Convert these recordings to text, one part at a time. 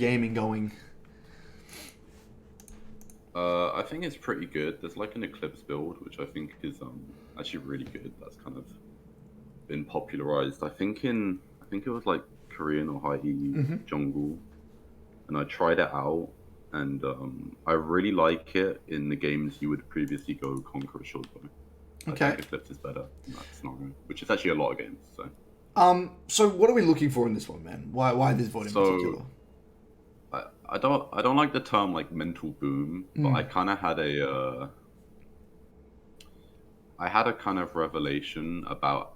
gaming going? I think it's pretty good. There's like an Eclipse build, which I think is actually really good. That's kind of been popularized. I think it was like Korean or Hawaii Hmm. jungle, and I tried it out, and I really like it in the games you would previously go Conquer a Short. I Okay. think Eclipse is better in that scenario, which is actually a lot of games. So what are we looking for in this one, man? Why this VOD in So particular? I don't like the term like mental boom, but Mm. I had a kind of revelation about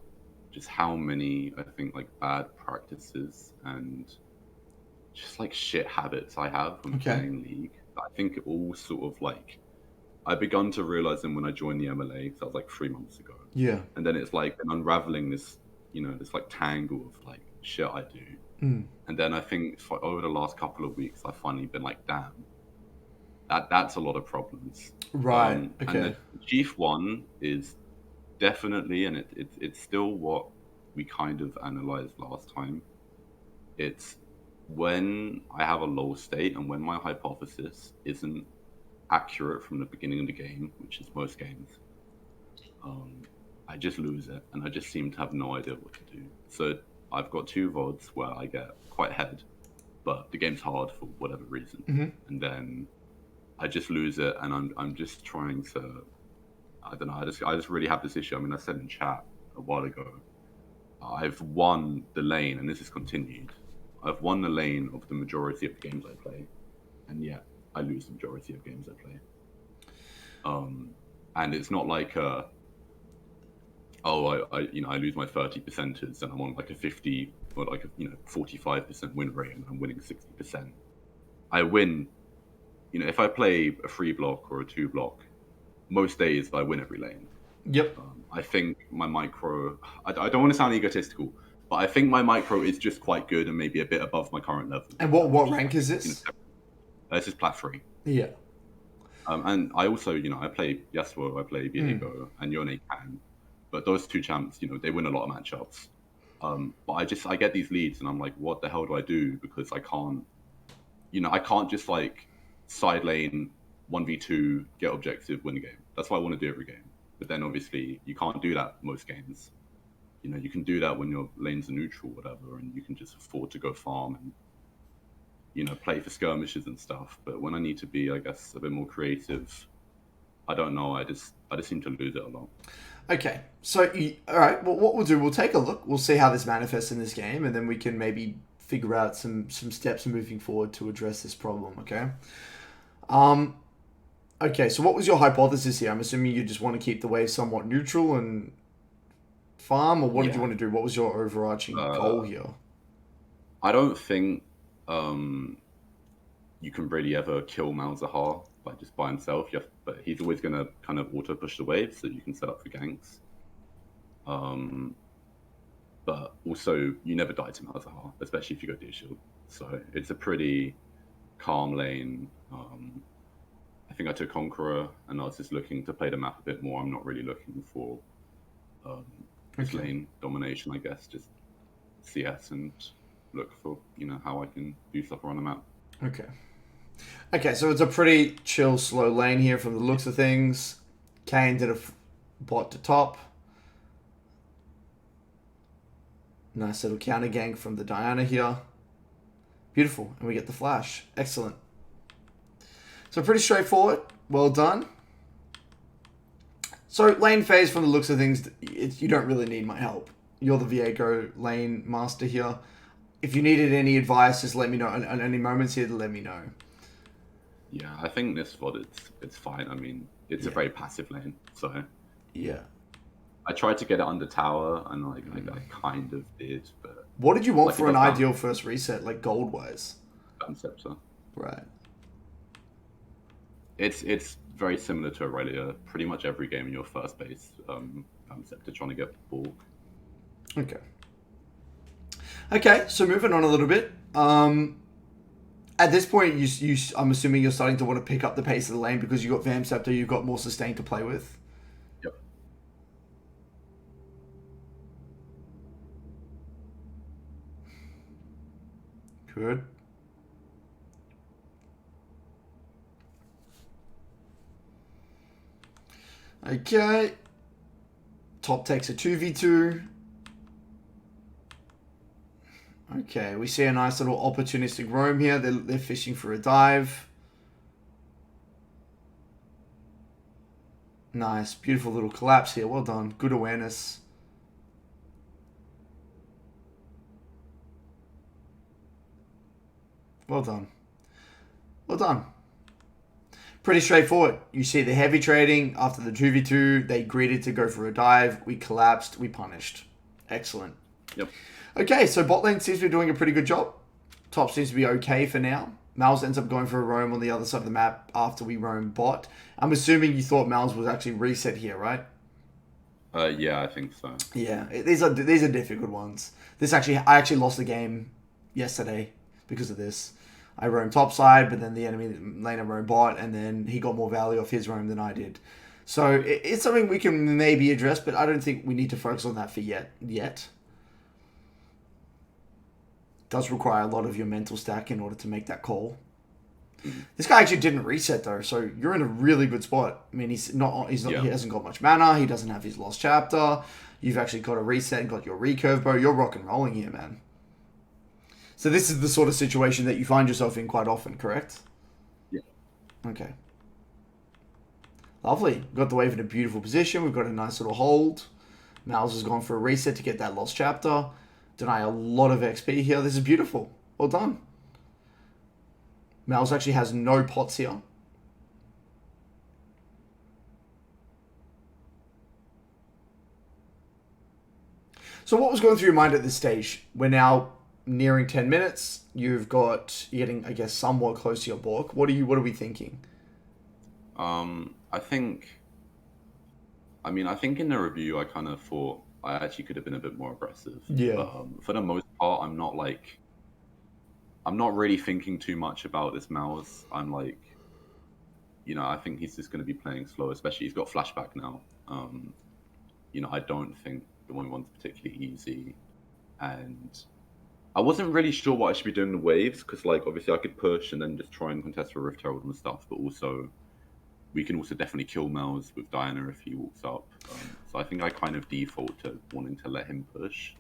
just how many I think like bad practices and just like shit habits I have when Okay. playing League. I think it all sort of like I begun to realize them when I joined the MLA. So that was like 3 months ago, Yeah. and then it's like unraveling this, this like tangle of like shit I do. Mm. And then I think for over the last couple of weeks, I've finally been like, damn, that's a lot of problems. Right. And Okay. the chief one is definitely, and it's still what we kind of analyzed last time. It's when I have a low state and when my hypothesis isn't accurate from the beginning of the game, which is most games, um, I just lose it and I just seem to have no idea what to do. So I've got two VODs where I get quite ahead, but the game's hard for whatever reason. Hmm. And then I just lose it and I'm just trying to I don't know, I just really have this issue. I mean I said in chat a while ago, I've won the lane and this has continued. I've won the lane of the majority of the games I play, and yet I lose the majority of games I play. Um, and it's not like I lose my 30 percenters and I'm on like a 50 or like a 45% win rate and I'm winning 60%. I win, if I play a free block or a two block, most days I win every lane. Yep. I think my micro, I don't want to sound egotistical, but I think my micro is just quite good and maybe a bit above my current level. And what Which is rank like, is this? this is plat three. Yeah. And I also, I play Yasuo, I play Mm. Viego, and Yone can. But those two champs, they win a lot of matchups. But I get these leads and I'm like, what the hell do I do? Because I can't just like side lane 1v2, get objective, win the game. That's what I want to do every game. But then obviously you can't do that most games. You can do that when your lanes are neutral, whatever, and you can just afford to go farm and play for skirmishes and stuff. But when I need to be, I guess, a bit more creative, I don't know. I just seem to lose it a lot. Okay. So all right. Well, what we'll do, we'll take a look. We'll see how this manifests in this game, and then we can maybe figure out some steps moving forward to address this problem. Okay. Um. Okay. So what was your hypothesis here? I'm assuming you just want to keep the wave somewhat neutral and farm, or what did you Yeah. want to do? What was your overarching goal Uh, here? I don't think um, you can really ever kill Malzahar like just by himself. But he's always going to kind of auto push the wave so you can set up for ganks. Um, but also, you never die to Malzahar, especially if you go to your shield. So it's a pretty calm lane. I think I took Conqueror, and I was just looking to play the map a bit more. I'm not really looking for um, just Okay. lane domination, I guess. Just CS and look for how I can do stuff around the map. Okay. Okay. So it's a pretty chill, slow lane here from the looks of things. Kane did a bot to top. Nice little counter gank from the Diana here. Beautiful. And we get the flash. Excellent. So pretty straightforward. Well done. So lane phase, from the looks of things, you don't really need my help. You're the Viego lane master here. If you needed any advice, just let me know. And any moments here to let me know. Yeah, I think this VOD it's fine. I mean, it's a Yeah. very passive lane, so Yeah. I tried to get it under tower, and like I kind of did, but What did you want like it for an does bounce ideal first reset, like gold wise? scepter. Right. It's very similar to Aurelia. Pretty much every game in your first base, scepter trying to get ball. Okay. Okay. So moving on a little bit. At this point, I'm assuming you're starting to want to pick up the pace of the lane because you got Vam Scepter, you've got more sustain to play with. Yep. Good. Okay. Top takes a 2v2. Okay, we see a nice little opportunistic roam here. They're fishing for a dive. Nice, beautiful little collapse here. Well done. Good awareness. Well done. Well done. Pretty straightforward. You see the heavy trading after the 2v2. They greeted to go for a dive. We collapsed. We punished. Excellent. Yep. Okay, so bot lane seems to be doing a pretty good job. Top seems to be okay for now. Malz ends up going for a roam on the other side of the map after we roam bot. I'm assuming you thought Malz was actually reset here, right? Yeah, I think so. Yeah, these are difficult ones. I actually lost the game yesterday because of this. I roamed top side, but then the enemy laner roamed bot, and then he got more value off his roam than I did. So it's something we can maybe address, but I don't think we need to focus on that for yet. Does require a lot of your mental stack in order to make that call. This guy actually didn't reset though, so you're in a really good spot. I mean, he hasn't got much mana. He doesn't have his lost chapter. You've actually got a reset and got your recurve, bro. You're rock and rolling here, man. So this is the sort of situation that you find yourself in quite often, correct? Yeah. Okay. Lovely. We've got the wave in a beautiful position. We've got a nice little hold. Malz has gone for a reset to get that lost chapter. Deny a lot of XP here. This is beautiful. Well done. Malz actually has no pots here. So what was going through your mind at this stage? We're now nearing 10 minutes. You're getting, I guess, somewhat close to your block. What are we thinking? I think in the review, I kind of thought I actually could have been a bit more aggressive. Yeah. But, for the most part, I'm not really thinking too much about this Malz. I'm like, I think he's just going to be playing slow, especially he's got flashback now. I don't think the 1v1's particularly easy. And I wasn't really sure what I should be doing in the waves, because, obviously I could push and then just try and contest for Rift Herald and stuff, but also we can also definitely kill Malz with Diana if he walks up. So I think I kind of default to wanting to let him push.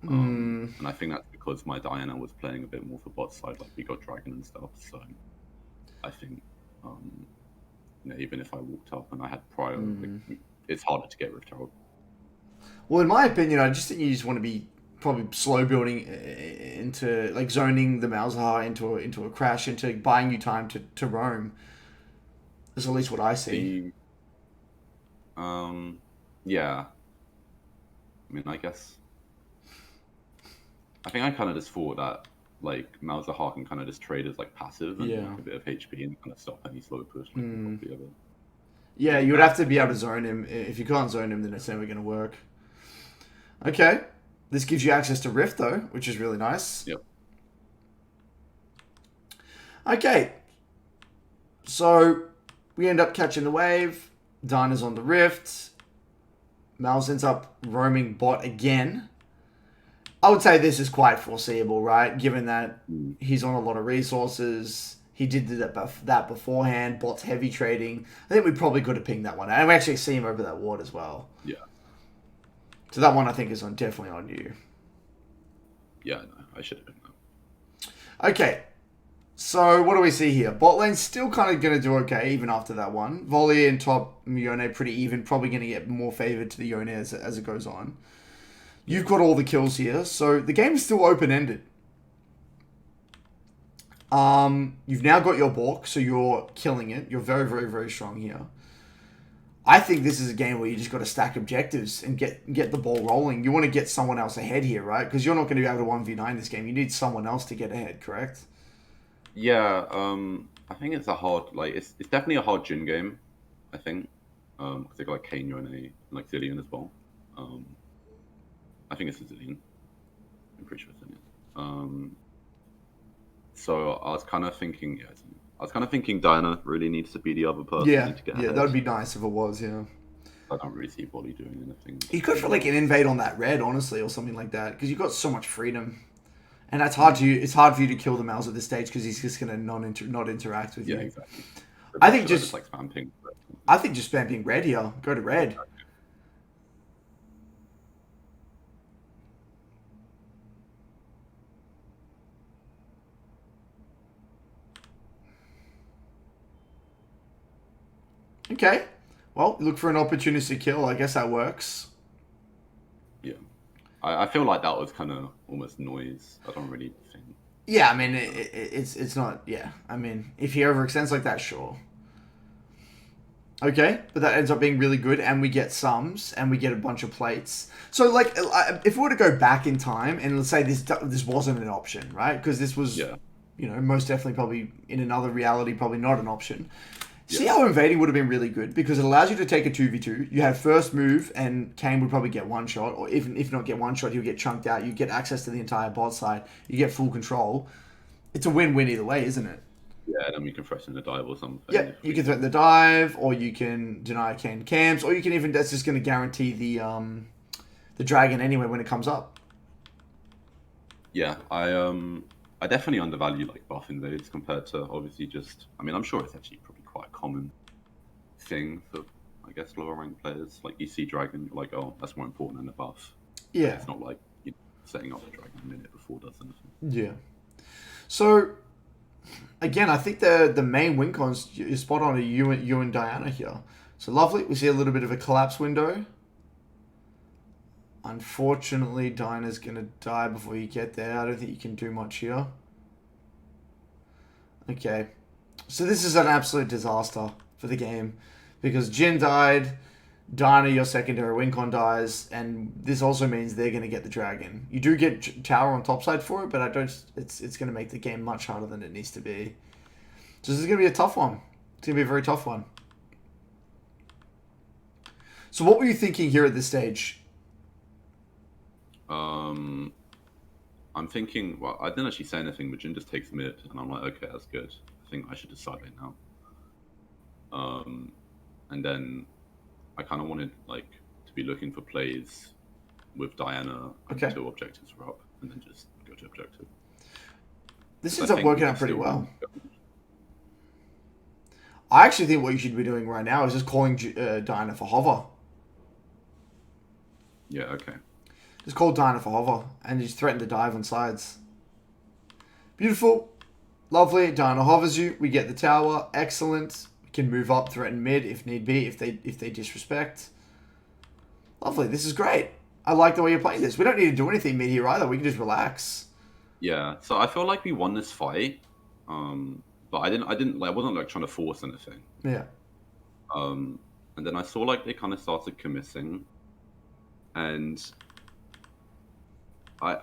And I think that's because my Diana was playing a bit more for bot side, we got Dragon and stuff. So I think, even if I walked up and I had prior, it's harder to get Rift Herald. Well, in my opinion, I just think you just want to be probably slow building into zoning the Malzahar into a crash, into buying you time to roam. That's at least what I see. Yeah. I mean, I guess. I think I kind of just thought that Malzahar can kind of just trade as passive and a bit of HP and kind of stop any slow push. Yeah, you would have to be able to zone him. If you can't zone him, then it's never going to work. Okay. This gives you access to Rift, though, which is really nice. Yep. Okay. So, we end up catching the wave. Dinah's on the Rift. Malz ends up roaming bot again. I would say this is quite foreseeable, right? Given that he's on a lot of resources. He did that beforehand. Bot's heavy trading. I think we probably could have pinged that one. And we actually see him over that ward as well. Yeah. So that one I think is definitely on you. Yeah, no, I should have been that. Okay. So what do we see here? Bot lane's still kind of going to do okay even after that one. Volley and top Yone pretty even. Probably going to get more favored to the Yone as it goes on. You've got all the kills here. So the game is still open-ended. You've now got your Bork, so you're killing it. You're very, very, very strong here. I think this is a game where you just got to stack objectives and get the ball rolling. You want to get someone else ahead here, right? Because you're not going to be able to 1v9 this game. You need someone else to get ahead, correct? Yeah, I think it's a hard, it's definitely a hard Jhin game, I think. Because they got Kayn, Yone, and Zillion as well. I think it's a Zillion. I'm pretty sure it's Zillion. So I was kind of thinking, Diana really needs to be the other person. Yeah, to get that would be nice if it was, yeah. I don't really see Volley doing anything. You could for an invade on that red, honestly, or something like that, because you've got so much freedom. And that's hard it's hard for you to kill the Malz at this stage because he's just going to not interact with you. Yeah, exactly. I think just I think just spam being red here. Go to red. Okay. Well, look for an opportunistic kill. I guess that works. Yeah. I feel like that was kind of almost noise. I don't really think. Yeah, I mean, it's not... Yeah, I mean, if he overextends like that, sure. Okay, but that ends up being really good, and we get sums, and we get a bunch of plates. So, like, if we were to go back in time, and let's say this wasn't an option, right? Because this was, Yeah. you know, most definitely probably in another reality, probably not an option. See Yeah. how invading would have been really good, because it allows you to take a 2v2. You have first move, and Kane would probably get one shot, or even if not get one shot, he'll get chunked out. You get access to the entire bot side. You get full control. It's a win-win either way, isn't it? Yeah, and then we can threaten the dive or something. Yeah, if you we- can threaten the dive, or you can deny Kane camps, or you can even... That's just going to guarantee the dragon anyway when it comes up. Yeah, I definitely undervalue like buff invades compared to obviously just. I mean, I'm sure it's actually probably quite a common thing for I guess lower ranked players. Like you see dragon, you're like, oh, that's more important than the buff. Yeah. It's not like you know, setting up the dragon a minute before does anything. Yeah. So, again, I think the main win cons is spot on are you and Diana here. So lovely. We see a little bit of a collapse window. Unfortunately, Diana's going to die before you get there. I don't think you can do much here. Okay. So this is an absolute disaster for the game. Because Jin died, Diana, your secondary win con dies, and this also means they're going to get the dragon. You do get tower on topside for it, but I don't. It's going to make the game much harder than it needs to be. So this is going to be a tough one. It's going to be a very tough one. So what were you thinking here at this stage? I'm thinking. Well, I didn't actually say anything, but Jin just takes mid, and I'm like, okay, that's good. I think I should decide right now. And then I kind of wanted like to be looking for plays with Diana until objectives were up, and then just go to objective. This ends up working out pretty well. I actually think what you should be doing right now is just calling Diana for hover. Yeah, okay. Just call Diana for hover and just threaten to dive on sides. Beautiful. Lovely. Diana hovers you. We get the tower. Excellent. We can move up, threaten mid if need be, if they disrespect. Lovely. This is great. I like the way you're playing this. We don't need to do anything mid here either. We can just relax. Yeah. So I feel like we won this fight. But I wasn't like trying to force anything. Yeah. And then I saw like they kind of started committing, and I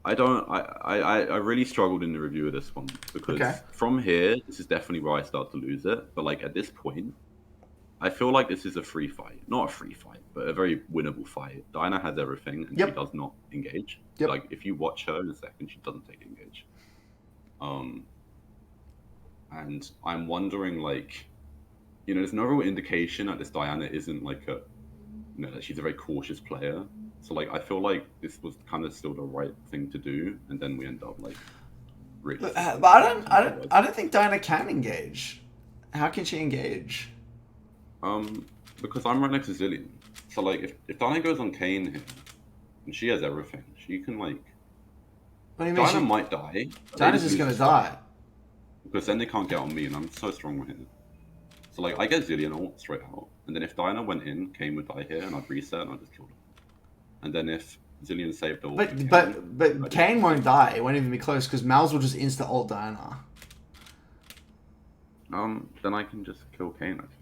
really struggled in the review of this one because from here, this is definitely where I start to lose it. But like at this point, I feel like this is a free fight. Not a free fight, but a very winnable fight. Diana has everything and she does not engage. Like if you watch her in a second, she doesn't take engage. And I'm wondering like, you know, there's no real indication that this Diana isn't like a, you know, that she's a very cautious player. So like I feel like this was kind of still the right thing to do, and then we end up like really. But I don't think Diana can engage. How can she engage? Because I'm right next to Zillion. So like if Diana goes on Kane here, and she has everything, she can like. What do you mean? Diana might die. Diana's just gonna die. Because then they can't get on me, and I'm so strong with him. So like I get Zillion ult straight out, and then if Diana went in, Kane would die here, and I'd reset and I'd just kill him. And then if Zillion saved ult, but Kane won't die. It won't even be close because Malz will just insta ult Diana. Then I can just kill Kane. I think.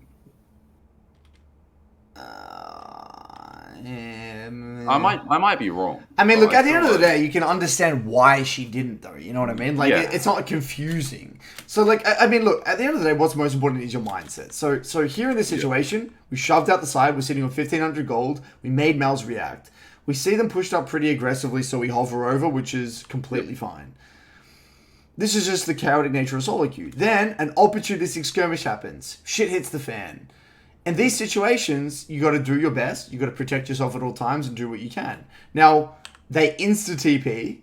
I might be wrong. I mean, look, at the end of the day, you can understand why she didn't, though. You know what I mean? Like, it's not confusing. So, like, I mean, look, at the end of the day, what's most important is your mindset. So here in this situation, we shoved out the side. We're sitting on 1,500 gold. We made Malz react. We see them pushed up pretty aggressively, so we hover over, which is completely fine. This is just the chaotic nature of solo queue. Then, an opportunistic skirmish happens. Shit hits the fan. In these situations, you got to do your best. You got to protect yourself at all times and do what you can. Now, they insta TP,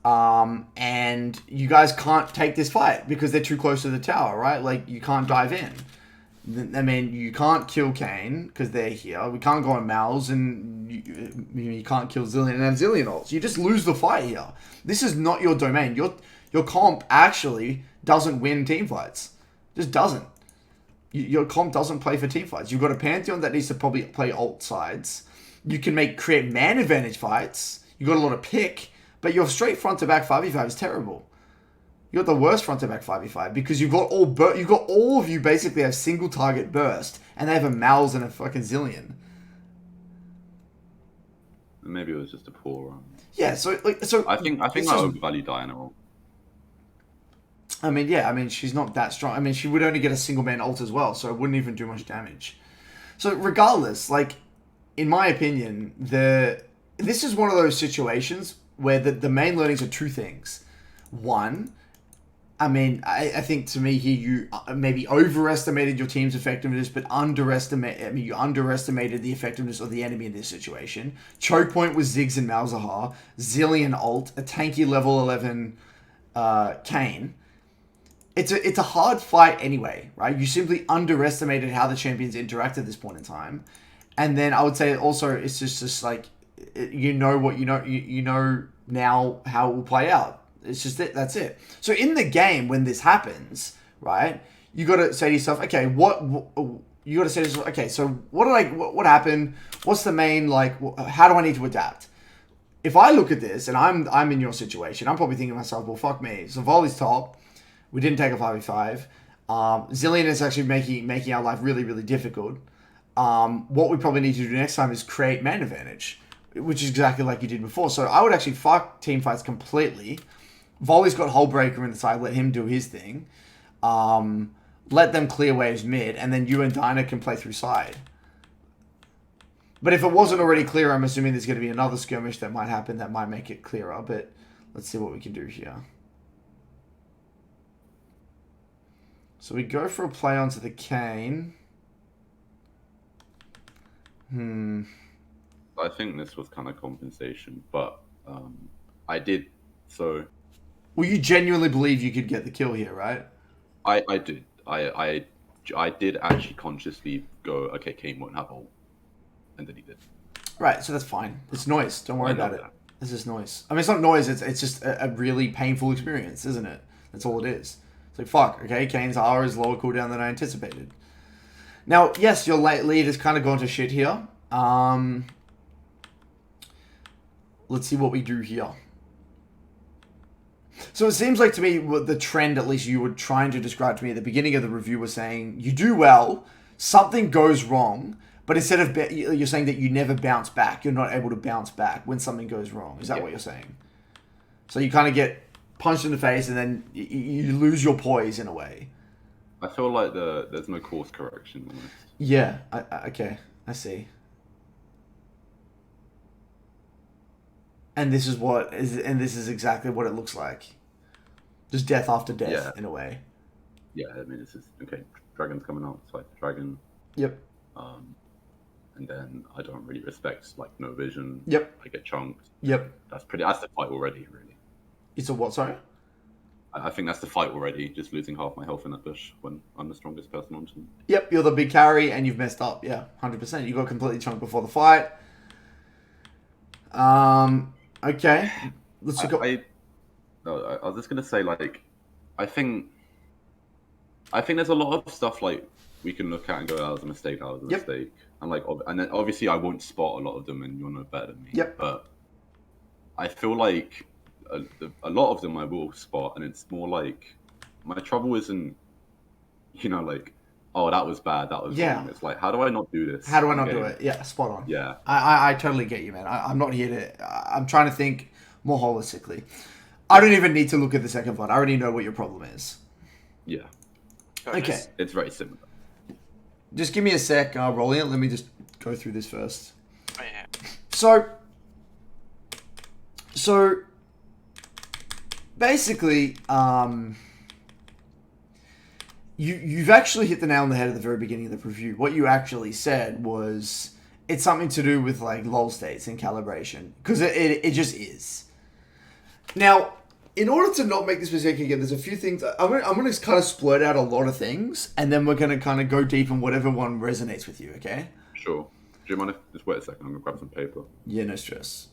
and you guys can't take this fight because they're too close to the tower, right? Like you can't dive in. I mean, you can't kill Kane because they're here. We can't go on Malz, and you can't kill Zillion and have Zillion ults. You just lose the fight here. This is not your domain. Your comp actually doesn't win team fights. Just doesn't. Your comp doesn't play for team fights. You've got a Pantheon that needs to probably play alt sides. You can create man advantage fights. You got a lot of pick, but your straight front to back 5v5 is terrible. You got the worst front to back 5v5 because you've got all of you basically have single target burst, and they have a Malz and a fucking Zillion. Maybe it was just a poor run. Yeah, so I think I overvalue Diana. I mean, yeah, I mean she's not that strong. I mean she would only get a single man ult as well, so it wouldn't even do much damage. So regardless, like in my opinion, this is one of those situations where the main learnings are two things. One, I mean, I think to me here you maybe overestimated your team's effectiveness, but you underestimated the effectiveness of the enemy in this situation. Choke point was Ziggs and Malzahar, Zillion ult, a tanky level 11 Kane. It's a hard fight anyway, right? You simply underestimated how the champions interact at this point in time. And then I would say also it's just like, you know what you know now how it will play out. It's just it. That's it. So in the game, when this happens, right, you got to say to yourself, okay, you got to say to yourself, okay, so what happened? What's the main, like, how do I need to adapt? If I look at this and I'm in your situation, I'm probably thinking to myself, well, fuck me. So Volley's top. We didn't take a 5v5. Zillion is actually making our life really, really difficult. What we probably need to do next time is create man advantage, which is exactly like you did before. So I would actually fuck team fights completely. Volley's got Hullbreaker in the side. Let him do his thing. Let them clear waves mid, and then you and Dinah can play through side. But if it wasn't already clear, I'm assuming there's going to be another skirmish that might happen that might make it clearer. But let's see what we can do here. So we go for a play onto the Kane. I think this was kind of compensation, but I did so. Well, you genuinely believe you could get the kill here, right? I did. I did actually consciously go, okay, Kane won't have ult, and then he did. Right, so that's fine. It's noise. Don't worry about it. This is noise. I mean, it's not noise. It's just a really painful experience, isn't it? That's all it is. It's like, fuck, okay, Kane's R is lower cooldown than I anticipated. Now, yes, your late lead has kind of gone to shit here. Let's see what we do here. So it seems like to me, the trend, at least you were trying to describe to me at the beginning of the review, was saying you do well, something goes wrong, but instead of you're saying that you never bounce back. You're not able to bounce back when something goes wrong. Is that what you're saying? So you kind of get punched in the face and then you lose your poise in a way. I feel like there's no course correction almost. Yeah. Okay. I see. And this is exactly what it looks like. Just death after death in a way. Yeah, I mean, this is okay. Dragon's coming out. It's like Dragon. Yep. And then I don't really respect like no vision. Yep. I get chunked. Yep. That's the fight already, really. It's a what? Sorry. I think that's the fight already. Just losing half my health in that bush when I'm the strongest person on team. Yep, you're the big carry and you've messed up. Yeah, 100%. You got completely chunked before the fight. Okay. Let's look I was just gonna say, like, I think there's a lot of stuff like we can look at and go, that was a mistake, that was a mistake, and like, and then obviously I won't spot a lot of them, and you'll know better than me. Yep. But I feel like a lot of them I will spot, and it's more like my trouble isn't, like, oh, that was bad, that was wrong. It's like, how do I not do this? How do I not do it? Yeah, spot on. Yeah. I totally get you, man. I'm not here to... I'm trying to think more holistically. I don't even need to look at the second fight. I already know what your problem is. Yeah. Okay. It's very similar. Just give me a sec, rolling it. Let me just go through this first. Oh, yeah. So basically, you've actually hit the nail on the head at the very beginning of the review. What you actually said was it's something to do with like lull states and calibration, because it just is. Now, in order to not make this mistake again, there's a few things. I'm going to kind of splurt out a lot of things, and then we're going to kind of go deep in whatever one resonates with you, okay? Sure. Do you mind if just wait a second? I'm going to grab some paper. Yeah, no stress.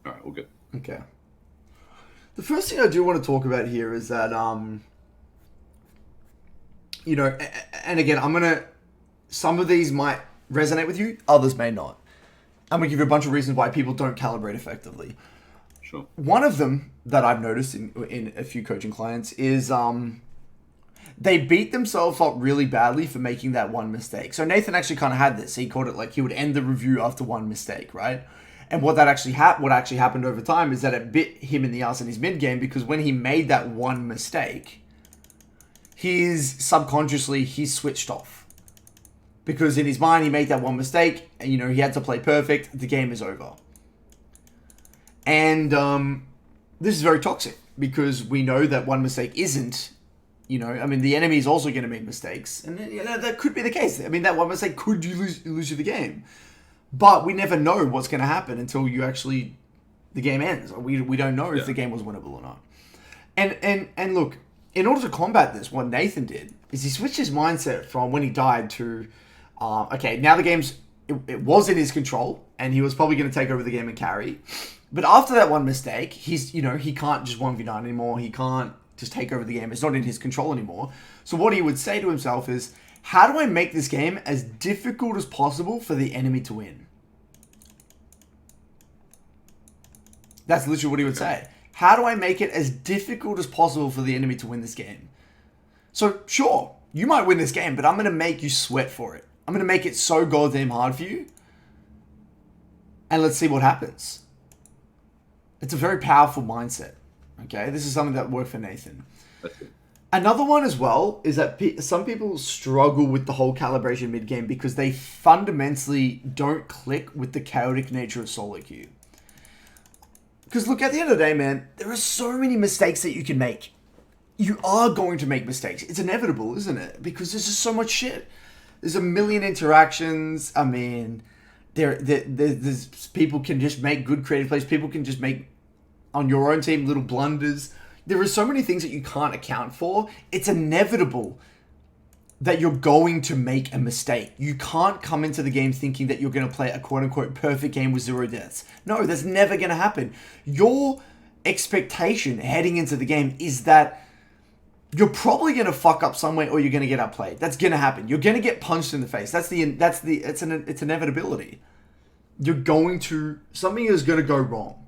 All right, all good. Okay. The first thing I do want to talk about here is that, you know, and again, some of these might resonate with you, others may not. I'm going to give you a bunch of reasons why people don't calibrate effectively. Sure. One of them that I've noticed in a few coaching clients is they beat themselves up really badly for making that one mistake. So Nathan actually kind of had this. He called it like he would end the review after one mistake, right? And what actually happened over time is that it bit him in the ass in his mid game, because when he made that one mistake, he switched off. Because in his mind, he made that one mistake, and he had to play perfect. The game is over. And this is very toxic, because we know that one mistake isn't, the enemy is also going to make mistakes. And that could be the case. That one mistake could lose you the game. But we never know what's going to happen until the game ends. We don't know if the game was winnable or not. And look, in order to combat this, what Nathan did is he switched his mindset from when he died to, okay, now the game's, it was in his control, and he was probably going to take over the game and carry. But after that one mistake, he can't just 1v9 anymore. He can't just take over the game. It's not in his control anymore. So what he would say to himself is, how do I make this game as difficult as possible for the enemy to win? That's literally what he would say. How do I make it as difficult as possible for the enemy to win this game? So, sure, you might win this game, but I'm going to make you sweat for it. I'm going to make it so goddamn hard for you. And let's see what happens. It's a very powerful mindset. Okay? This is something that worked for Nathan. That's good. Another one as well is that some people struggle with the whole calibration mid-game because they fundamentally don't click with the chaotic nature of solo queue. Because look, at the end of the day, man, there are so many mistakes that you can make. You are going to make mistakes. It's inevitable, isn't it? Because there's just so much shit. There's a million interactions. There's people can just make good creative plays. People can just make, on your own team, little blunders. There are so many things that you can't account for. It's inevitable that you're going to make a mistake. You can't come into the game thinking that you're going to play a quote-unquote perfect game with 0 deaths. No, that's never going to happen. Your expectation heading into the game is that you're probably going to fuck up somewhere, or you're going to get outplayed. That's going to happen. You're going to get punched in the face. It's inevitability. Something is going to go wrong.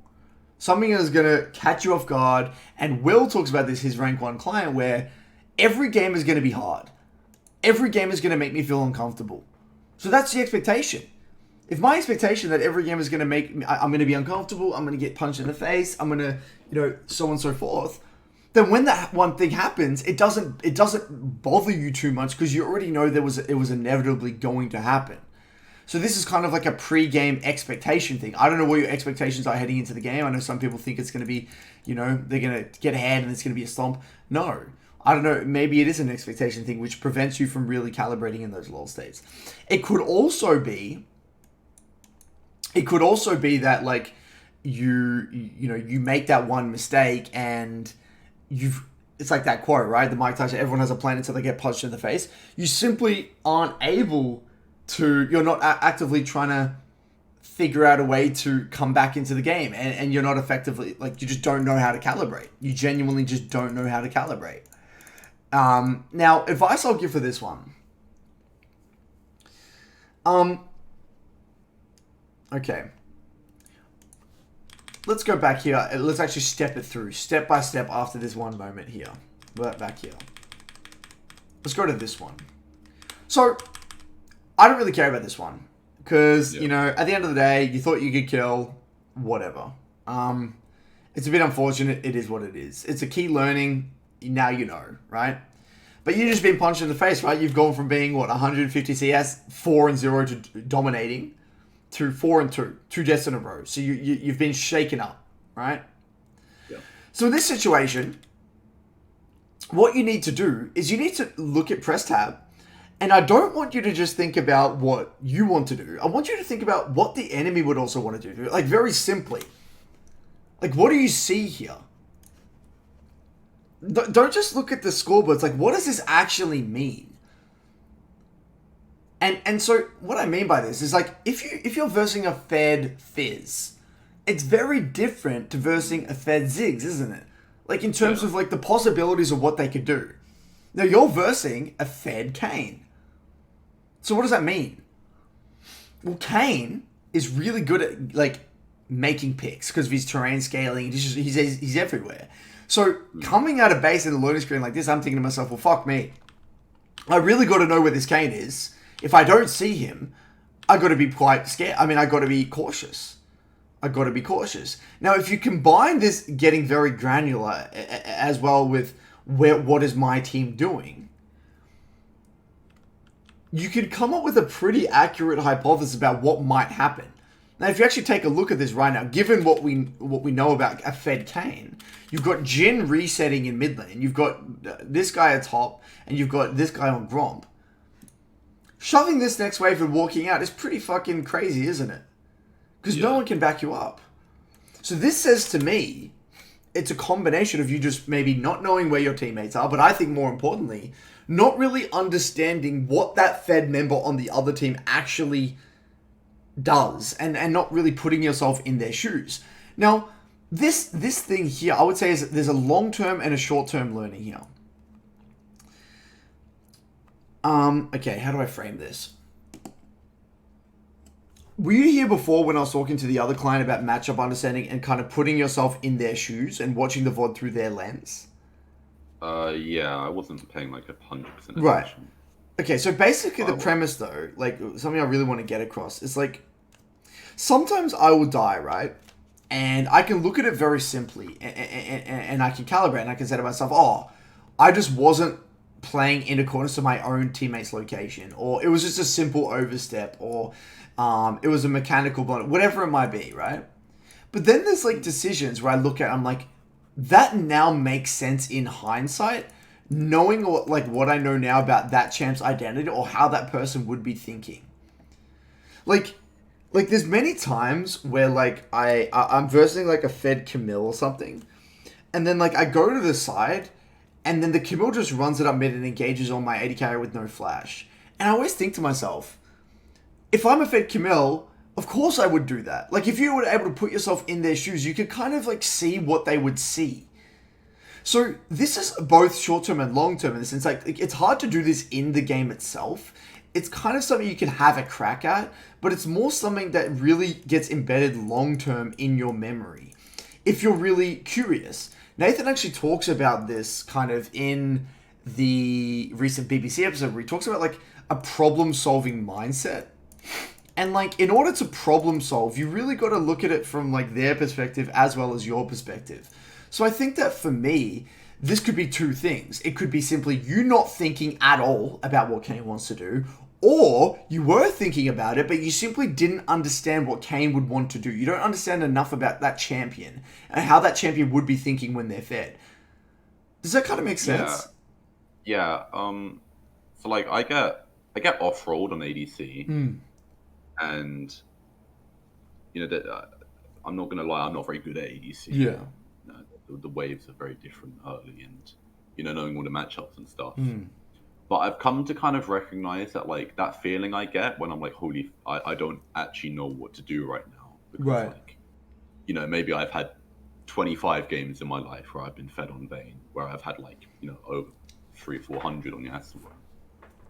Something is going to catch you off guard. And Will talks about this, his rank 1 client, where every game is going to be hard. Every game is going to make me feel uncomfortable. So that's the expectation. If my expectation that every game is going to make I'm going to be uncomfortable, I'm going to get punched in the face, I'm going to, so on and so forth, then when that one thing happens, it doesn't bother you too much, because you already know it was inevitably going to happen. So this is kind of like a pre-game expectation thing. I don't know what your expectations are heading into the game. I know some people think it's going to be, they're going to get ahead and it's going to be a stomp. No. I don't know, maybe it is an expectation thing which prevents you from really calibrating in those lull states. It could also be that like you make that one mistake and it's like that quote, right? The Mike Tyson, everyone has a plan until they get punched in the face. You simply aren't able to, you're not actively trying to figure out a way to come back into the game, and you're not effectively, like, you just don't know how to calibrate. You genuinely just don't know how to calibrate. Now, advice I'll give for this one. Okay. Let's go back here. Let's actually step it through, step by step after this one moment here. Back here. Let's go to this one. So, I don't really care about this one. Because, at the end of the day, you thought you could kill, whatever. It's a bit unfortunate. It is what it is. It's a key learning. Now you know, right? But you've just been punched in the face, right? You've gone from being, 150 CS, 4-0 to dominating, to 4-2, 2 deaths in a row. So you've been shaken up, right? Yeah. So in this situation, what you need to do is you need to look at press tab, and I don't want you to just think about what you want to do. I want you to think about what the enemy would also want to do. Like, very simply. Like, what do you see here? Don't just look at the scoreboards. Like, what does this actually mean? And so what I mean by this is, like, if you're versing a Fed Fizz, it's very different to versing a Fed Ziggs, isn't it? Like, in terms of, like, the possibilities of what they could do. Now, you're versing a Fed Kane. So what does that mean? Well, Kane is really good at, like, making picks because of his terrain scaling. He's everywhere. So coming out of base in the loading screen like this, I'm thinking to myself, well, fuck me. I really got to know where this Kane is. If I don't see him, I got to be quite scared. I mean, I got to be cautious. Now, if you combine this getting very granular as well with what is my team doing, you could come up with a pretty accurate hypothesis about what might happen. Now, if you actually take a look at this right now, given what we know about a Fed Kane, you've got Jin resetting in mid lane, you've got this guy atop, and you've got this guy on Gromp. Shoving this next wave and walking out is pretty fucking crazy, isn't it? Because no one can back you up. So this says to me, it's a combination of you just maybe not knowing where your teammates are, but I think more importantly, not really understanding what that Fed member on the other team actually does, and not really putting yourself in their shoes. Now, this thing here, I would say, is there's a long-term and a short-term learning here. Okay, how do I frame this? Were you here before when I was talking to the other client about matchup understanding and kind of putting yourself in their shoes and watching the VOD through their lens? Yeah, I wasn't paying like 100% attention. Right. Okay, so basically the premise though, like something I really want to get across is like, sometimes I will die, right? And I can look at it very simply and I can calibrate and I can say to myself, oh, I just wasn't playing in accordance to my own teammate's location, or it was just a simple overstep, or it was a mechanical blunder, whatever it might be, right? But then there's like decisions where I look at, I'm like, that now makes sense in hindsight, knowing what I know now about that champ's identity or how that person would be thinking. Like there's many times where like I'm versing like a Fed Camille or something, and then like I go to the side, and then the Camille just runs it up mid and engages on my AD carry with no flash. And I always think to myself, if I'm a Fed Camille, of course I would do that. Like, if you were able to put yourself in their shoes, you could kind of like see what they would see. So this is both short-term and long-term in the sense, like it's hard to do this in the game itself. It's kind of something you can have a crack at, but it's more something that really gets embedded long-term in your memory, if you're really curious. Nathan actually talks about this kind of in the recent BBC episode where he talks about like a problem-solving mindset. And like, in order to problem solve, you really got to look at it from like their perspective as well as your perspective. So I think that for me, this could be two things. It could be simply you not thinking at all about what Kane wants to do, or you were thinking about it, but you simply didn't understand what Kane would want to do. You don't understand enough about that champion and how that champion would be thinking when they're fed. Does that kind of make sense? Yeah. So like I get off-rolled on ADC, and you know that I'm not gonna lie, I'm not very good at ADC. Yeah. The waves are very different early, and you know, knowing all the matchups and stuff. But I've come to kind of recognize that like that feeling I get when I'm like, holy, I don't actually know what to do right now. Because like, you know, maybe I've had 25 games in my life where I've been fed on Vayne, where I've had like, you know, over 300-400 on Yasuo.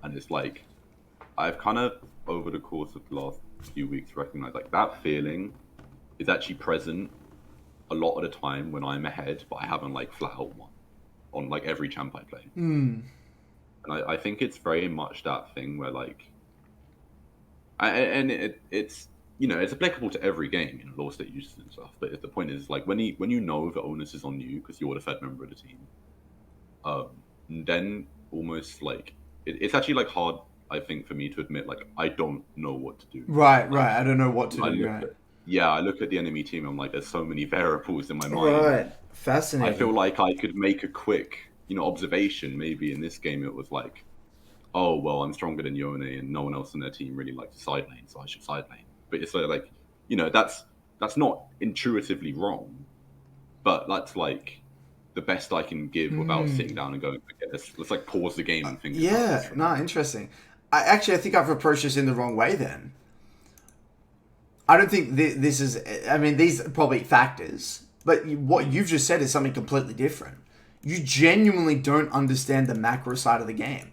And it's like, I've kind of, over the course of the last few weeks, recognized like that feeling is actually present a lot of the time when I'm ahead, but I haven't like flat out won on like every champ I play. And I think it's very much that thing where like, it's you know, it's applicable to every game, you know, law state uses and stuff. But the point is like when you know the onus is on you because you're the Fed member of the team, then almost like it's actually like hard, I think, for me to admit like I don't know what to do. Right. I don't know what to do. I look at the enemy team. I'm like, there's so many variables in my mind. Right, fascinating. I feel like I could make a quick observation. Maybe in this game it was like, oh well, I'm stronger than Yone, and no one else on their team really likes the side lane, so I should side lane. But it's like, that's not intuitively wrong, but that's like the best I can give without sitting down and going, okay, let's like pause the game and think about this Yeah, for a no, minute. interesting. I think I've approached this in the wrong way then. I don't think this is. I mean, these are probably factors, but what you've just said is something completely different. You genuinely don't understand the macro side of the game.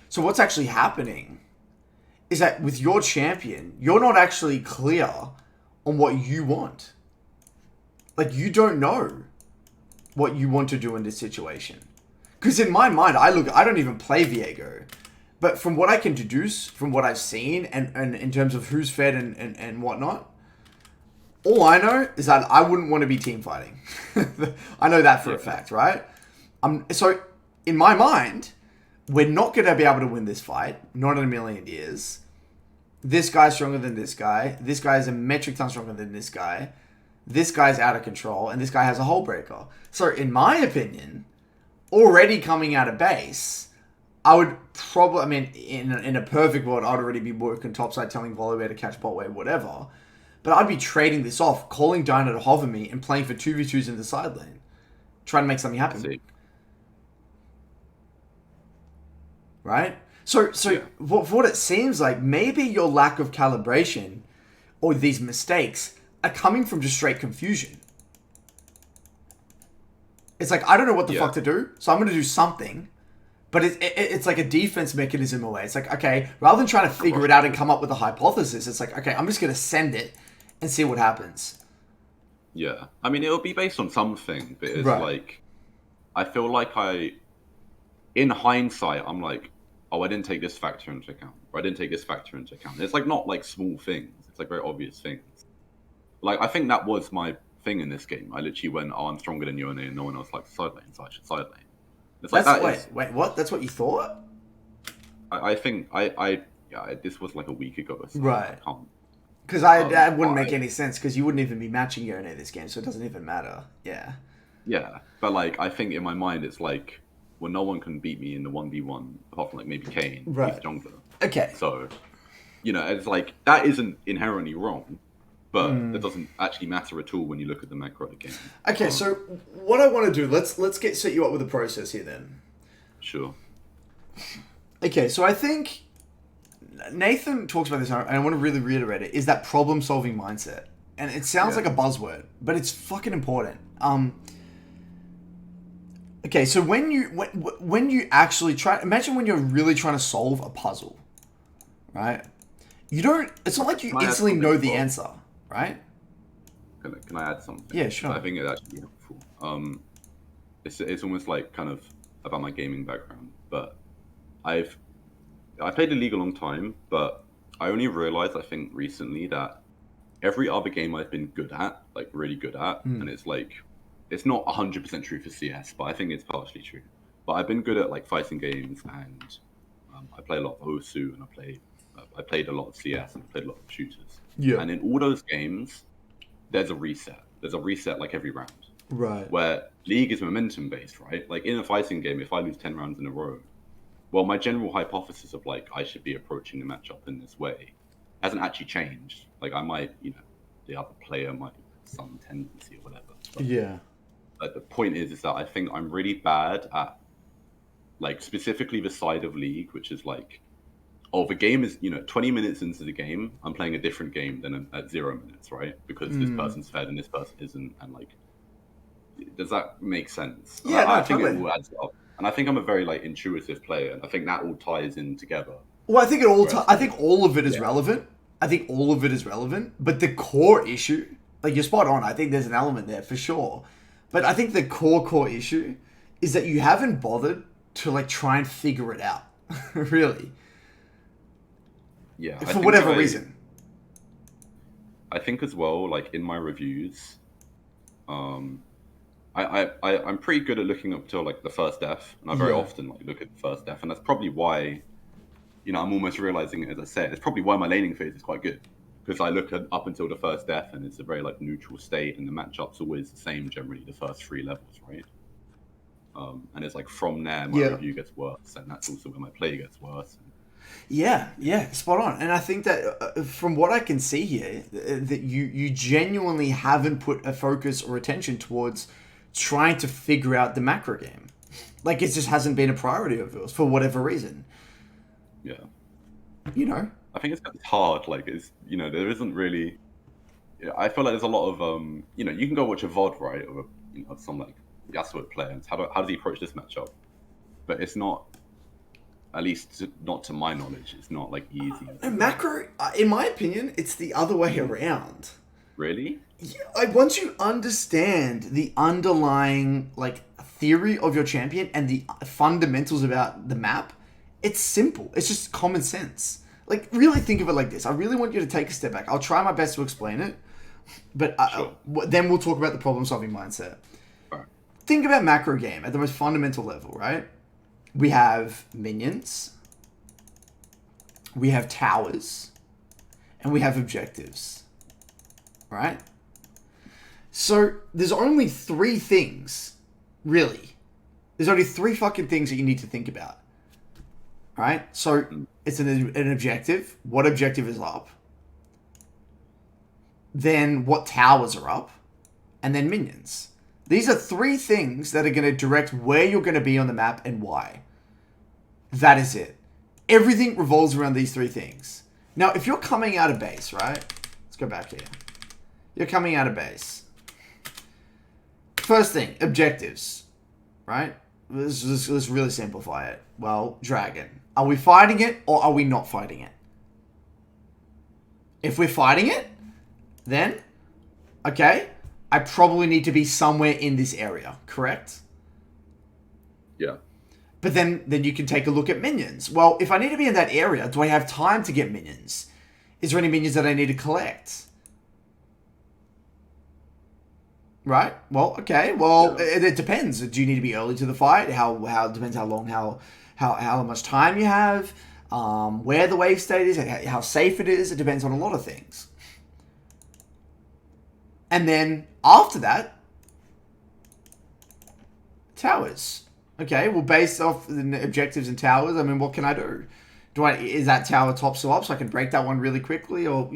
So what's actually happening is that with your champion, you're not actually clear on what you want. Like, you don't know what you want to do in this situation. Because in my mind, I don't even play Viego. But from what I can deduce, from what I've seen, and in terms of who's fed and whatnot, all I know is that I wouldn't want to be team fighting. I know that for a fact, right? So, in my mind, we're not going to be able to win this fight. Not in a million years. This guy's stronger than this guy. This guy is a metric ton stronger than this guy. This guy's out of control. And this guy has a hull breaker. So, in my opinion, already coming out of base, I would probably, I mean, in a perfect world, I'd already be working topside, telling Volo where to catch bot wave, whatever. But I'd be trading this off, calling Dyna to hover me, and playing for 2v2s in the side lane. Trying to make something happen. See. Right? So what it seems like, maybe your lack of calibration or these mistakes are coming from just straight confusion. It's like, I don't know what the fuck to do, so I'm going to do something. But it's like a defense mechanism away. It's like, okay, rather than trying to figure it out and come up with a hypothesis, it's like, okay, I'm just going to send it and see what happens. Yeah. I mean, it'll be based on something, but it's like, I feel like in hindsight, I'm like, oh, I didn't take this factor into account, or I didn't take this factor into account. It's like not like small things. It's like very obvious things. Like, I think that was my thing in this game. I literally went, oh, I'm stronger than Yone, and no one else likes the side lane, so I should side lane. It's like wait, what? That's what you thought? I think this was like a week ago, so right? I can't. Because that wouldn't make any sense, because you wouldn't even be matching Yone this game, so it doesn't even matter. Yeah. Yeah, but like I think in my mind it's like, well, no one can beat me in the 1v1 apart from like maybe Kane, right? He's jungler. Okay. So, it's like that isn't inherently wrong, but that doesn't actually matter at all when you look at the macro of the game. Okay, so what I want to do, let's set you up with a process here then. Sure. Okay, so I think Nathan talks about this, and I want to really reiterate it, is that problem-solving mindset. And it sounds like a buzzword, but it's fucking important. Okay, so when you actually imagine when you're really trying to solve a puzzle, right? It's not like you instantly know the answer, right? Can I add something? Yeah, sure. I think it's actually helpful. It's almost like kind of about my gaming background, but I played the league a long time, but I only realized, I think recently, that every other game I've been good at, like really good at, and it's like, it's not 100% true for CS, but I think it's partially true. But I've been good at like fighting games, and I play a lot of Osu, and I played a lot of CS, and I played a lot of shooters. Yeah. And in all those games, there's a reset. There's a reset like every round. Right. Where League is momentum based, right? Like in a fighting game, if I lose 10 rounds in a row, well, my general hypothesis of like I should be approaching the matchup in this way hasn't actually changed. Like I might, the other player might have some tendency or whatever. But, yeah. But the point is that I think I'm really bad at, like, specifically the side of League, which is like, oh, the game is, 20 minutes into the game, I'm playing a different game than at 0 minutes, right? Because this person's fed and this person isn't, and like, does that make sense? Yeah, I think it all adds up. And I think I'm a very like intuitive player, and I think that all ties in together. Well, I think I think all of it is relevant. I think all of it is relevant, but the core issue, like you're spot on. I think there's an element there for sure, but I think the core issue is that you haven't bothered to like try and figure it out, really. Yeah, for whatever reason. I think as well, like in my reviews, I'm pretty good at looking up to like the first death, and I very often like look at the first death, and that's probably why, I'm almost realizing, as I said, it's probably why my laning phase is quite good, because I look at up until the first death, and it's a very like neutral state, and the matchup's always the same generally, the first 3 levels, right? And it's like from there my Yeah. review gets worse, and that's also where my play gets worse. Yeah, spot on. And I think that from what I can see here, that you genuinely haven't put a focus or attention towards trying to figure out the macro game. Like, it just hasn't been a priority of yours for whatever reason. Yeah, You know? I think it's hard. Like, there isn't really. I feel like there's a lot of you can go watch a VOD, right, or some like Yasuo player, and how does he approach this matchup? But it's not, at least not to my knowledge, it's not like easy. And macro, in my opinion, it's the other way around. Really? Yeah, like, once you understand the underlying like theory of your champion and the fundamentals about the map, it's simple. It's just common sense. Like, really think of it like this. I really want you to take a step back. I'll try my best to explain it, but Sure. then we'll talk about the problem-solving mindset. Right. Think about macro game at the most fundamental level, right? We have minions, we have towers, and we have objectives, right? So there's only three things, really. There's only three fucking things that you need to think about, right? So it's an objective. What objective is up? Then what towers are up? And then minions. These are three things that are going to direct where you're going to be on the map and why. That is it. Everything revolves around these three things. Now, if you're coming out of base, right? Let's go back here. You're coming out of base. First thing, objectives, right? Let's really simplify it. Well, dragon. Are we fighting it or are we not fighting it? If we're fighting it, then, okay, I probably need to be somewhere in this area, correct? Yeah. But then you can take a look at minions. Well, if I need to be in that area, do I have time to get minions? Is there any minions that I need to collect? Right? Well, okay. Well, Yeah. it depends. Do you need to be early to the fight? How it depends how long, how much time you have, where the wave state is, how safe it is. It depends on a lot of things. And then after that, towers. Okay, well, based off the objectives and towers, I mean, what can I do? Is that tower top still up so I can break that one really quickly? Or,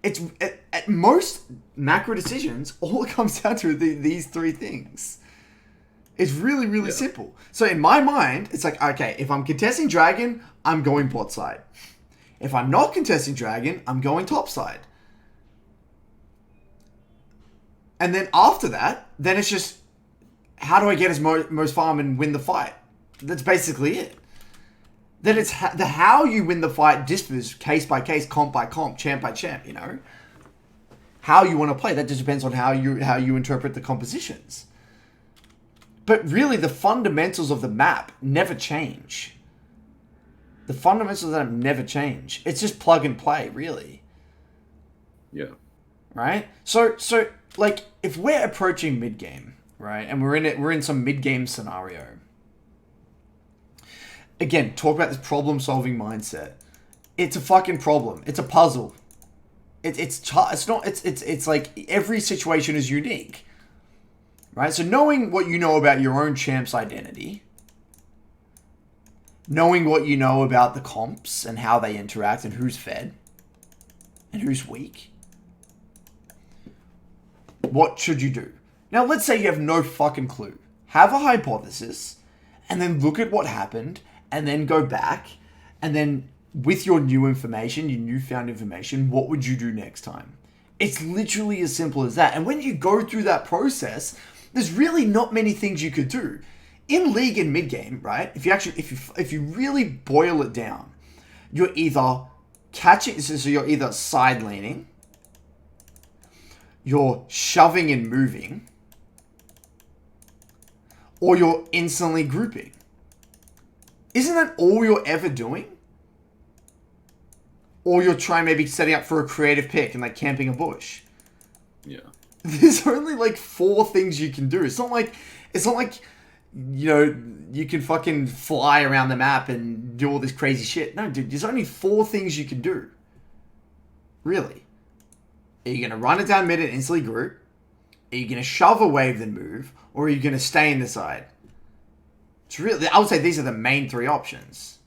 it's at most macro decisions, all it comes down to are these three things. It's really, really simple. So in my mind, it's like, okay, if I'm contesting dragon, I'm going bot side. If I'm not contesting dragon, I'm going top side. And then after that, then it's just, how do I get as most farm and win the fight? That's basically it. Then it's the how you win the fight differs case by case, comp by comp, champ by champ, How you want to play, that just depends on how you interpret the compositions. But really, the fundamentals of the map never change. The fundamentals of that never change. It's just plug and play, really. Yeah. Right? So like, if we're approaching mid game, right, and we're in some mid game scenario. Again, talk about this problem solving mindset. It's a fucking problem. It's a puzzle. It's like every situation is unique. Right? So knowing what you know about your own champ's identity, knowing what you know about the comps and how they interact and who's fed and who's weak, what should you do? Now, let's say you have no fucking clue. Have a hypothesis, and then look at what happened, and then go back, and then with your new information, your newfound information, what would you do next time? It's literally as simple as that. And when you go through that process, there's really not many things you could do. In league and mid game, right? If you really boil it down, you're either catching, so you're either side laning, you're shoving and moving, or you're instantly grouping. Isn't that all you're ever doing? Or you're trying maybe setting up for a creative pick and like camping a bush. Yeah. There's only like 4 things you can do. It's not like you can fucking fly around the map and do all this crazy shit. No, dude, there's only 4 things you can do. Really. Are you gonna run it down mid and instantly group? Are you gonna shove a wave then move? Or are you gonna stay in the side? It's really, I would say these are the main three options.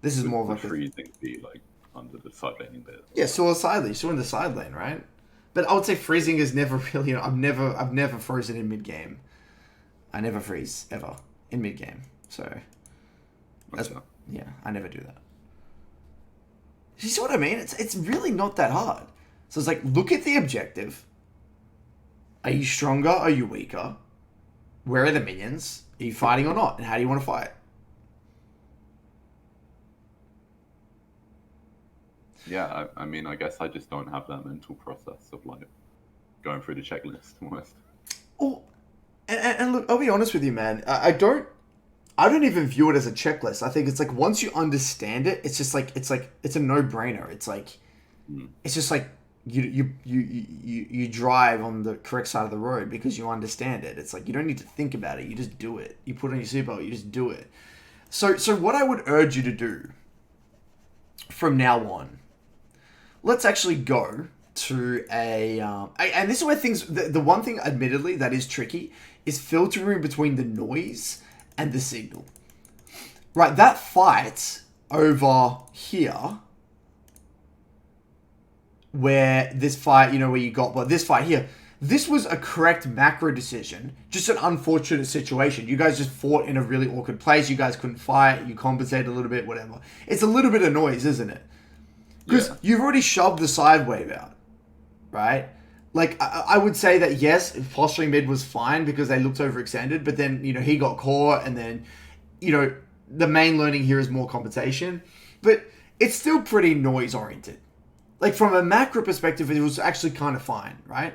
This is more of Would like a, freezing be like under the side laning bit? yeah, still a side lane, still in the side lane, right? But I would say freezing is never really. I've never frozen in mid game. I never freeze ever in mid game. So that's Okay. yeah, I never do that. You see what I mean? It's really not that hard. So it's like, look at the objective. Are you stronger? Are you weaker? Where are the minions? Are you fighting or not? And how do you want to fight? Yeah, I mean, I guess I just don't have that mental process of like going through the checklist almost. Oh, and look, I'll be honest with you, man. I don't even view it as a checklist. I think it's like once you understand it, it's just like it's a no brainer. It's like it's just like you drive on the correct side of the road because you understand it. It's like you don't need to think about it. You just do it. You put on your seatbelt. You just do it. So what I would urge you to do from now on, let's actually go to and this is where things. The one thing, admittedly, that is tricky is filtering between the noise and the signal. Right, that fight over here, where this fight, where you got, well, this fight here, this was a correct macro decision, just an unfortunate situation. You guys just fought in a really awkward place. You guys couldn't fight. You compensated a little bit, whatever. It's a little bit of noise, isn't it? Because you've already shoved the side wave out, right? Like, I would say that, yes, posturing mid was fine because they looked overextended, but then, he got caught, and then, the main learning here is more compensation. But it's still pretty noise-oriented. Like, from a macro perspective, it was actually kind of fine, right?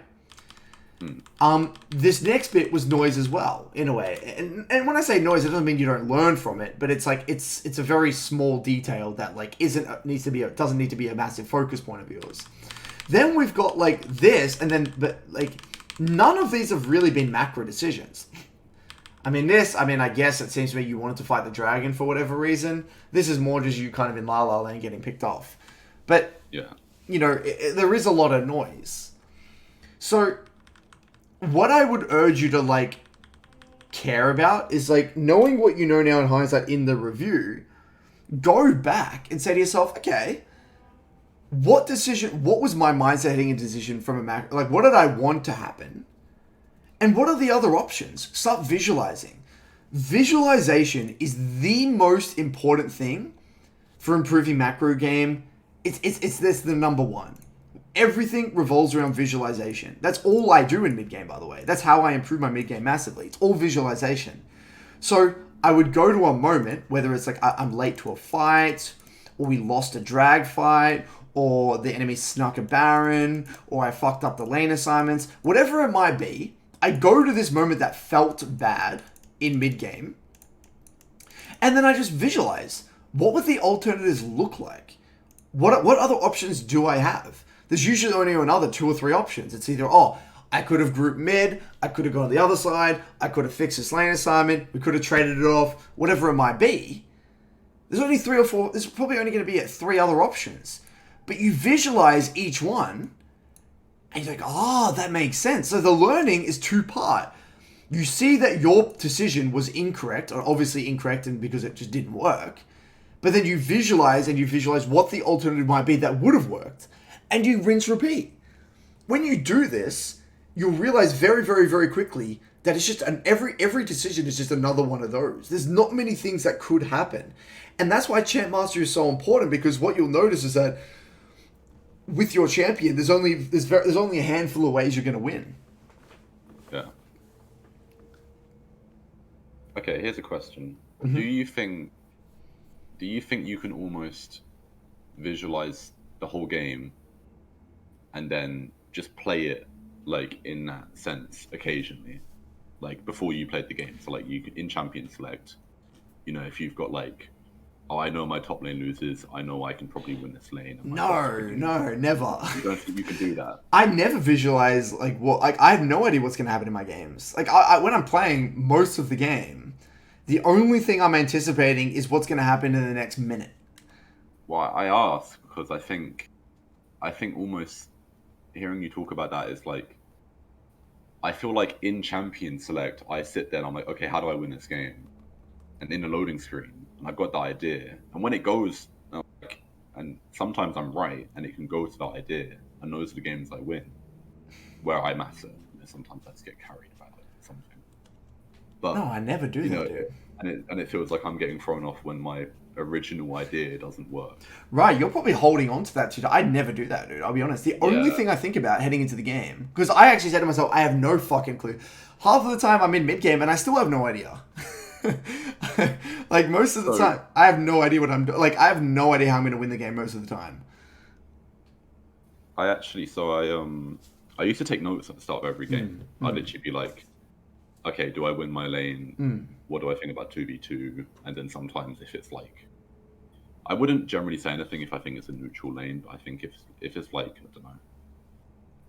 This next bit was noise as well, in a way. And when I say noise, it doesn't mean you don't learn from it, but it's like, it's a very small detail that, like, doesn't need to be a massive focus point of yours. Then we've got, like, this, and then, but, like, none of these have really been macro decisions. I guess it seems to me you wanted to fight the dragon for whatever reason. This is more just you kind of in La La Land getting picked off. But, Yeah. There is a lot of noise. So, what I would urge you to, like, care about is, like, knowing what you know now in hindsight in the review, go back and say to yourself, okay, what was my mindset heading into decision from a macro? Like, what did I want to happen? And what are the other options? Start visualizing. Visualization is the most important thing for improving macro game. It's the number one. Everything revolves around visualization. That's all I do in mid game, by the way. That's how I improve my mid game massively. It's all visualization. So I would go to a moment, whether it's like I'm late to a fight, or we lost a drag fight, or the enemy snuck a Baron, or I fucked up the lane assignments, whatever it might be, I go to this moment that felt bad in mid-game, and then I just visualize, what would the alternatives look like? What other options do I have? There's usually only another 2 or 3 options. It's either, I could have grouped mid, I could have gone to the other side, I could have fixed this lane assignment, we could have traded it off, whatever it might be. There's only 3 or 4, there's probably only going to be 3 other options. But you visualize each one, and you're like, that makes sense. So the learning is 2-part. You see that your decision was incorrect, or obviously incorrect, and because it just didn't work. But then you visualize what the alternative might be that would have worked. And you rinse repeat. When you do this, you'll realize very, very, very quickly that it's just every decision is just another one of those. There's not many things that could happen. And that's why Champ Mastery is so important, because what you'll notice is that with your champion, there's only a handful of ways you're going to win. Yeah. Okay, here's a question. Mm-hmm. Do you think you can almost visualize the whole game and then just play it like in that sense occasionally, like before you played the game? So like you could, in Champion Select, if you've got like, I know my top lane loses, I know I can probably win this lane. No, never. You don't think you can do that? I never visualize I have no idea what's going to happen in my games. Like when I'm playing most of the game, the only thing I'm anticipating is what's going to happen in the next minute. Well, I ask because I think almost hearing you talk about that is like, I feel like in Champion Select, I sit there and I'm like, okay, how do I win this game? and in the loading screen, and I've got the idea, and when it goes, like, and sometimes I'm right, and it can go to that idea, and those are the games I win, where I matter. Sometimes I just get carried about it, or something. No, But I never do that, dude. and it feels like I'm getting thrown off when my original idea doesn't work. Right, you're probably holding on to that too. I never do that, dude. I'll be honest. The only Yeah. thing I think about heading into the game, because I actually said to myself, I have no fucking clue. Half of the time I'm in mid game and I still have no idea. Like most of the So time, I have no idea what I'm doing. Like I have no idea how I'm going to win the game most of the time. I actually, I used to take notes at the start of every game. I'd literally be like, okay, do I win my lane? What do I think about 2v2? And then sometimes if it's like, I wouldn't generally say anything if I think it's a neutral lane, but I think if it's like, I don't know,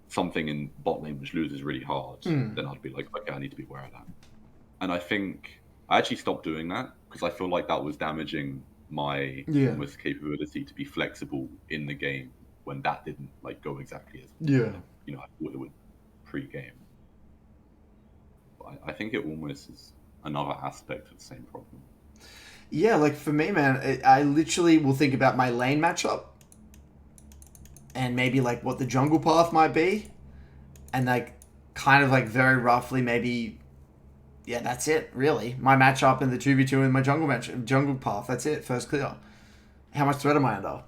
something in bot lane which loses really hard, then I'd be like, okay, I need to be aware of that. And I think I actually stopped doing that because I feel like that was damaging my Yeah. almost capability to be flexible in the game when that didn't like go exactly as Yeah. I thought it would pre-game. But I think it almost is another aspect of the same problem. Yeah, like for me, man, I literally will think about my lane matchup and maybe like what the jungle path might be, and like kind of like very roughly maybe, yeah, that's it really. My matchup in the 2v2 and my jungle path. That's it. First clear. How much threat am I under?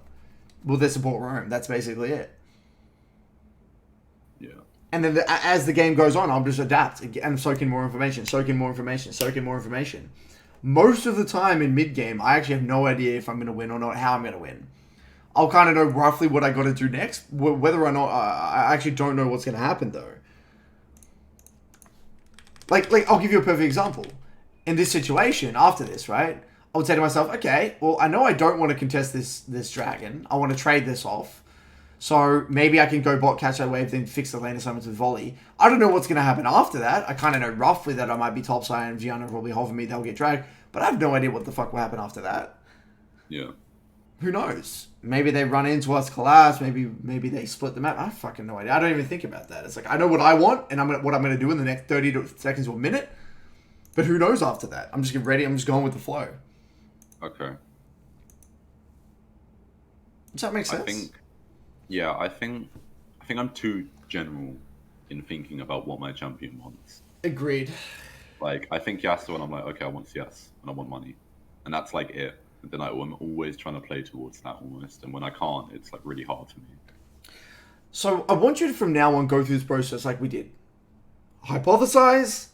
Will they support roam? That's basically it. Yeah. And then as the game goes on, I'll just adapt and soak in more information, soak in more information, soak in more information. Most of the time in mid game, I actually have no idea if I'm going to win or not, how I'm going to win. I'll kind of know roughly what I got to do next. Whether or not I actually don't know what's going to happen though. Like I'll give you a perfect example. In this situation, after this, right? I would say to myself, okay, well, I know I don't want to contest this dragon. I want to trade this off. So maybe I can go bot, catch that wave, then fix the lane assignments with volley. I don't know what's going to happen after that. I kind of know roughly that I might be topside and Gianna will probably hover me. They'll get dragged. But I have no idea what the fuck will happen after that. Yeah. Who knows? Maybe they run into us, collapse. Maybe they split the map. I have fucking no idea. I don't even think about that. It's like I know what I want and what I'm going to do in the next 30 seconds to a minute. But who knows after that? I'm just getting ready. I'm just going with the flow. Okay. Does that make sense? I think I'm too general in thinking about what my champion wants. Agreed. Like I think Yasuo, and I'm like, okay, I want CS and I want money, and that's like it. And then I'm always trying to play towards that almost, and when I can't, it's like really hard for me. So I want you to from now on go through this process like we did. Hypothesize.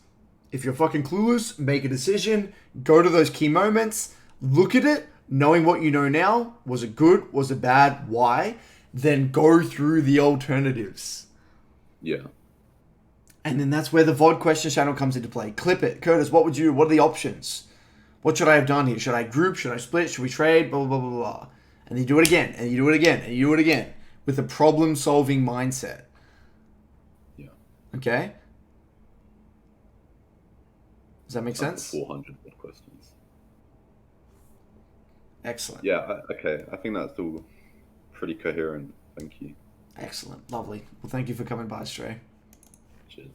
If you're fucking clueless, make a decision. Go to those key moments. Look at it. Knowing what you know now. Was it good? Was it bad? Why? Then go through the alternatives. Yeah. And then that's where the VOD question channel comes into play. Clip it. Curtis, what would you do? What are the options? What should I have done here? Should I group? Should I split? Should we trade? Blah, blah, blah, blah, blah. And you do it again. And you do it again. And you do it again. With a problem-solving mindset. Yeah. Okay? Does that make sense? 400 questions. Excellent. Yeah, okay. I think that's all pretty coherent. Thank you. Excellent. Lovely. Well, thank you for coming by, Stray. Cheers.